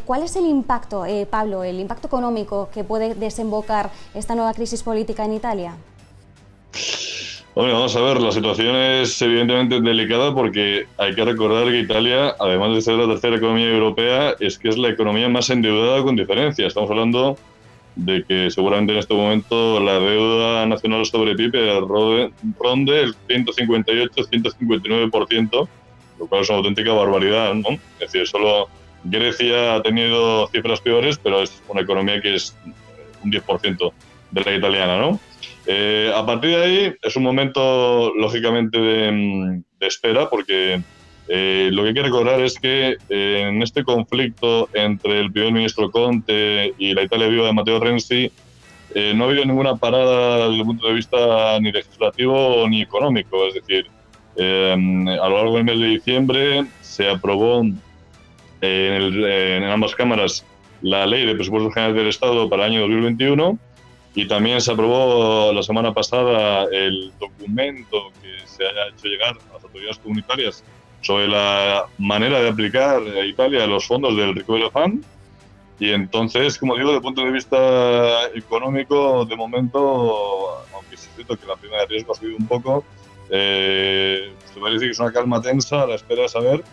¿Cuál es el impacto, Pablo, el impacto económico que puede desembocar esta nueva crisis política en Italia? Bueno, vamos a ver, la situación es evidentemente delicada porque hay que recordar que Italia, además de ser la tercera economía europea, es que es la economía más endeudada con diferencia. Estamos hablando de que seguramente en este momento la deuda nacional sobre PIB ronde el 158-159%, lo cual es una auténtica barbaridad, ¿no? Es decir, solo Grecia ha tenido cifras peores, pero es una economía que es un 10% de la italiana, ¿no? A partir de ahí es un momento, lógicamente, de espera, porque lo que hay que recordar es que en este conflicto entre el primer ministro Conte y la Italia Viva de Matteo Renzi no ha habido ninguna parada desde el punto de vista ni legislativo ni económico. Es decir, a lo largo del mes de diciembre se aprobó en ambas cámaras la Ley de Presupuestos Generales del Estado para el año 2021 y también se aprobó la semana pasada el documento que se haya hecho llegar a las autoridades comunitarias sobre la manera de aplicar a Italia los fondos del Recovery Fund. Y entonces, como digo, desde el punto de vista económico, de momento, aunque es cierto que la prima de riesgo ha subido un poco, se puede decir que es una calma tensa a la espera de saber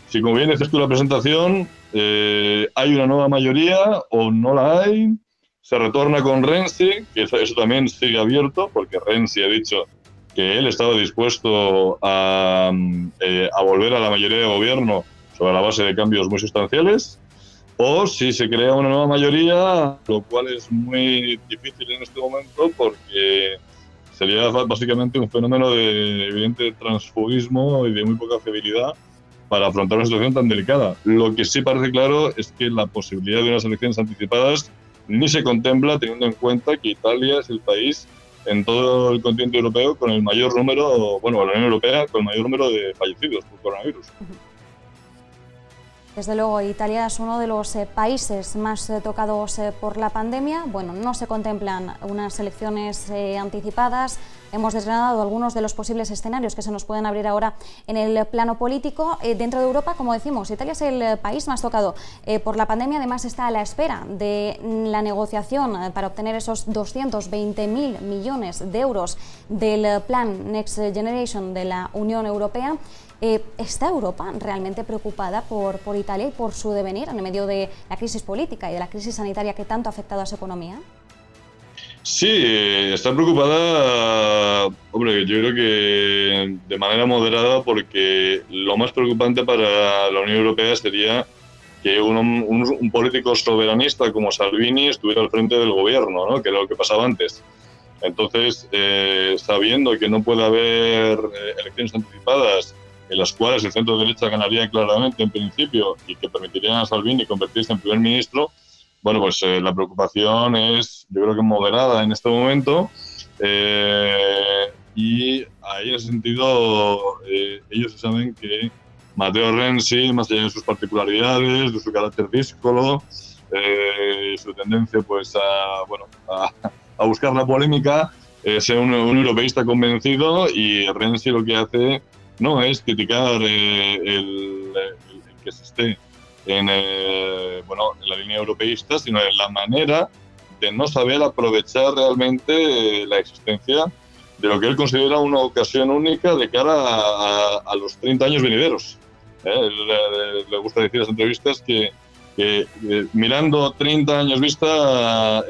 si, como bien dices tú en la presentación, hay una nueva mayoría o no la hay. Se retorna con Renzi, que eso también sigue abierto, porque Renzi ha dicho que él estaba dispuesto a volver a la mayoría de gobierno sobre la base de cambios muy sustanciales, o si se crea una nueva mayoría, lo cual es muy difícil en este momento porque sería básicamente un fenómeno de evidente transfugismo y de muy poca fiabilidad para afrontar una situación tan delicada. Lo que sí parece claro es que la posibilidad de unas elecciones anticipadas ni se contempla, teniendo en cuenta que Italia es el país en todo el continente europeo con el mayor número, bueno, la Unión Europea con el mayor número de fallecidos por coronavirus. Desde luego, Italia es uno de los países más tocados por la pandemia. Bueno, no se contemplan unas elecciones anticipadas. Hemos desgranado algunos de los posibles escenarios que se nos pueden abrir ahora en el plano político. Dentro de Europa, como decimos, Italia es el país más tocado por la pandemia. Además, está a la espera de la negociación para obtener esos 220.000 millones de euros del plan Next Generation de la Unión Europea. ¿Está Europa realmente preocupada por Italia y por su devenir en medio de la crisis política y de la crisis sanitaria que tanto ha afectado a su economía? Sí, está preocupada, hombre, yo creo que de manera moderada, porque lo más preocupante para la Unión Europea sería que un político soberanista como Salvini estuviera al frente del gobierno, ¿no? Que era lo que pasaba antes. Entonces, sabiendo que no puede haber elecciones anticipadas en las cuales el centro derecha ganaría claramente en principio y que permitirían a Salvini convertirse en primer ministro, bueno, pues la preocupación es, yo creo que moderada en este momento, y ahí en ese sentido ellos saben que Matteo Renzi, más allá de sus particularidades, de su carácter díscolo, su tendencia pues a buscar la polémica, es un europeísta convencido, y Renzi lo que hace no es criticar el que se esté en la línea europeísta, sino en la manera de no saber aprovechar realmente la existencia de lo que él considera una ocasión única de cara a los 30 años venideros. Le gusta decir en las entrevistas que mirando 30 años vista,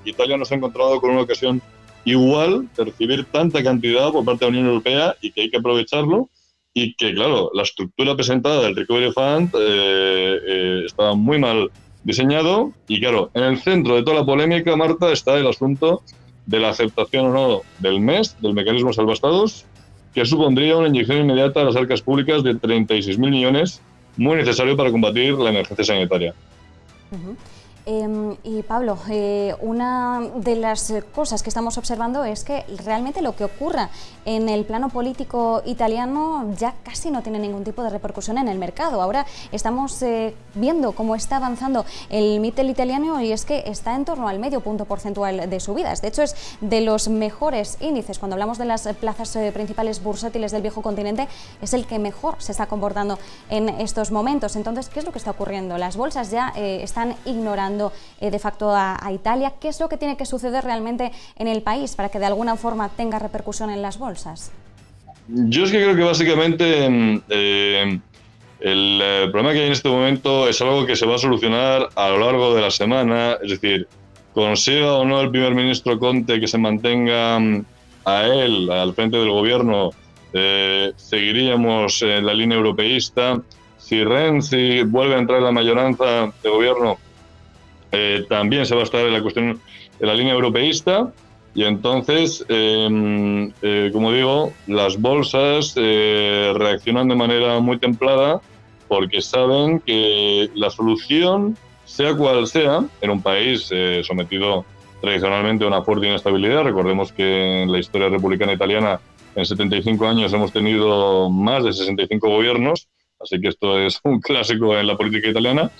Italia no se ha encontrado con una ocasión igual de recibir tanta cantidad por parte de la Unión Europea y que hay que aprovecharlo, y que, claro, la estructura presentada del Recovery Fund estaba muy mal diseñado, y claro, en el centro de toda la polémica, Marta, está el asunto de la aceptación o no del MES, del mecanismo salvaestados, que supondría una inyección inmediata a las arcas públicas de 36.000 millones, muy necesario para combatir la emergencia sanitaria. Y Pablo, una de las cosas que estamos observando es que realmente lo que ocurra en el plano político italiano ya casi no tiene ningún tipo de repercusión en el mercado. Ahora estamos viendo cómo está avanzando el Mittel italiano y es que está en torno al medio punto porcentual de subidas. De hecho, es de los mejores índices. Cuando hablamos de las plazas principales bursátiles del viejo continente, es el que mejor se está comportando en estos momentos. Entonces, ¿qué es lo que está ocurriendo? Las bolsas ya están ignorando de facto a Italia. ¿Qué es lo que tiene que suceder realmente en el país para que de alguna forma tenga repercusión en las bolsas? Yo es que creo que básicamente el problema que hay en este momento es algo que se va a solucionar a lo largo de la semana, es decir, consiga o no el primer ministro Conte que se mantenga a él al frente del gobierno, seguiríamos en la línea europeísta. Si Renzi vuelve a entrar en la mayoranza de gobierno, también se va a estar en la cuestión de la línea europeísta y entonces, como digo, las bolsas reaccionan de manera muy templada porque saben que la solución, sea cual sea, en un país sometido tradicionalmente a una fuerte inestabilidad, recordemos que en la historia republicana italiana en 75 años hemos tenido más de 65 gobiernos, así que esto es un clásico en la política italiana,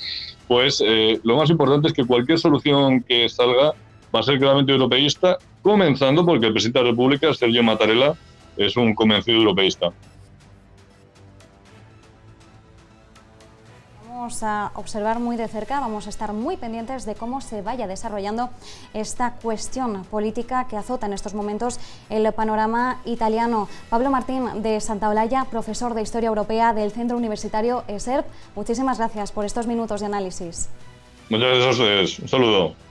pues lo más importante es que cualquier solución que salga va a ser claramente europeísta, comenzando porque el presidente de la República, Sergio Mattarella, es un convencido europeísta. Vamos a observar muy de cerca, vamos a estar muy pendientes de cómo se vaya desarrollando esta cuestión política que azota en estos momentos el panorama italiano. Pablo Martín de Santaolalla, profesor de Historia Europea del Centro Universitario ESERP, muchísimas gracias por estos minutos de análisis. Muchas gracias a ustedes. Un saludo.